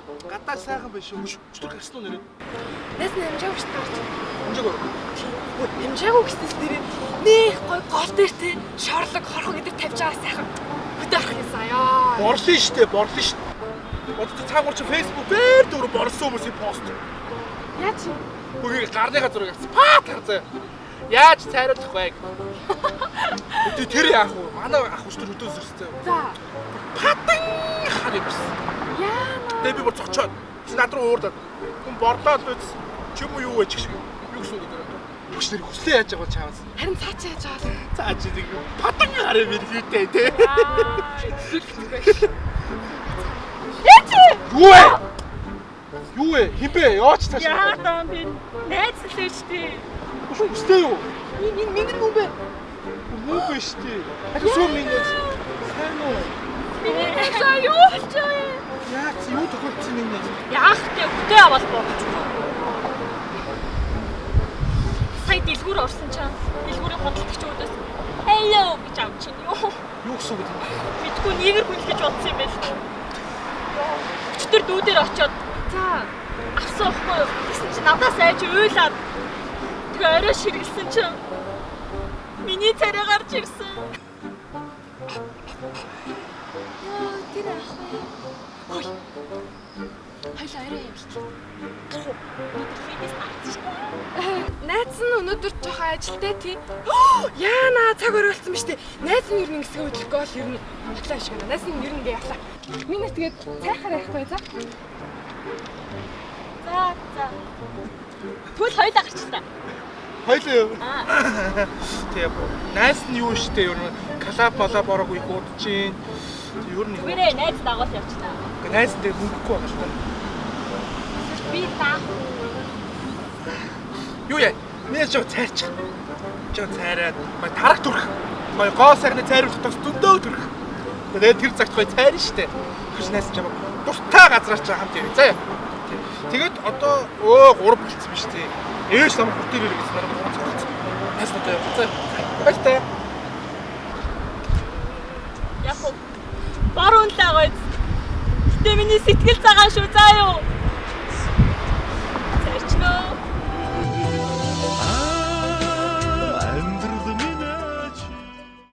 Гадаа сайхан биш үү? Өчтөр гэрсэн үү нэрээ? Нэс нэмжээг шүү дээ. Хэмжээг орох. Нэмжээг өгснэс нэрээ нэх гой гол дээр те шорлог хорхоо гэдэг тавьж байгаа сайхан хөдөөх юмсан ёо. Борлоо штэ, борлоо штэ. Одоо цаагаар чи Facebook дээр дөрөв борсон хүмүүсийн пост. Яа чи? Бүгд гарныхаа зураг авсан. Паа тарзаа. Яаж цайруулах вэ? Тэр яах вэ? Манай ах өчтөр өдөөс ирсэн. За. Патан хар юмсан. Яа. Тэгээ би бүр цочоод. Чи над руу уурдаад. Хүн бордоод үз. Чи юм юу вэ гэх шиг. Юу гэсэн үг гэдэг. Бүч нэр хүслээ яаж байгаа чаавас. Харин цаа чи яаж байгаа вэ? Цаа чи нэг патан хар юм иргэдэй те. Яа чи? Юу вэ? Юу вэ? Хинбэ? Яач цааш. Яа даа би найз л шүү дээ. Үстэй юу? Энэ минь хүн бэ? Муу биш тий. Хажуу сум минь. Сайн уу? Миний найзаа юу болж байгаа юм? Яач юу тохиолдсон юм бэ? Яах вэ? Хөтөө аваад бооч. Сая дэлгүүр орсон чам. Дэлгүүрийн худалдагч өөдөөс hello гэж авч чинь юу? Юу гэсэн үг вэ? Битгүү нэгэр хүн л гэж бодсон юм байл. Өчтөр дүүдээр очиод за авсан ахгүй юу? Гэсэн чи надаас айж уйлаад тэгээ орой ширгэлсэн чинь миний царай гарч ирсэн. Яа, тэр ах вэ? Хой. Хоёлаа арай явчих. Найз нь өнөөдөр жоохон ажилтай тий. Яана цаг оролцсон биз дээ. Найз нь ер нь хэсгээ хөдлөхгүй бол ер нь батлаа шиг байна. Найз нь ер нь ингээ явлаа. Минийс тэгээд цайхаар явахгүй за. За. Тэгвэл хоёлаа гарчлаа. Хоёлаа юу? Тэгээ найс нь юу штэ ер нь коллаб борог их удаж чинь. Ер нь Гэрээ найз дагуул явчлаа. Гэ найс нь мөнгөгүй байгаа л та. Би таах. Юу яа? Миний жоо цайрчих. Жоо цайраад гой тарах төрх. Гой гоо сайхны цайруулах тус дүндөө төрх. Тэгээд тэр цагт гой цайрна штэ. Тэгш найс чамаа дуртай газраар ч хамт явъя. За. Тэгээд одоо 3 болцсон биз дээ. Ээж нам хүртэл ирэх гэсэн нараа гооцсон. Найс надад явцгаа. Баяртай. Яг баруун л байгаа. Гэтэ миний сэтгэл цагаан шүү заа юу.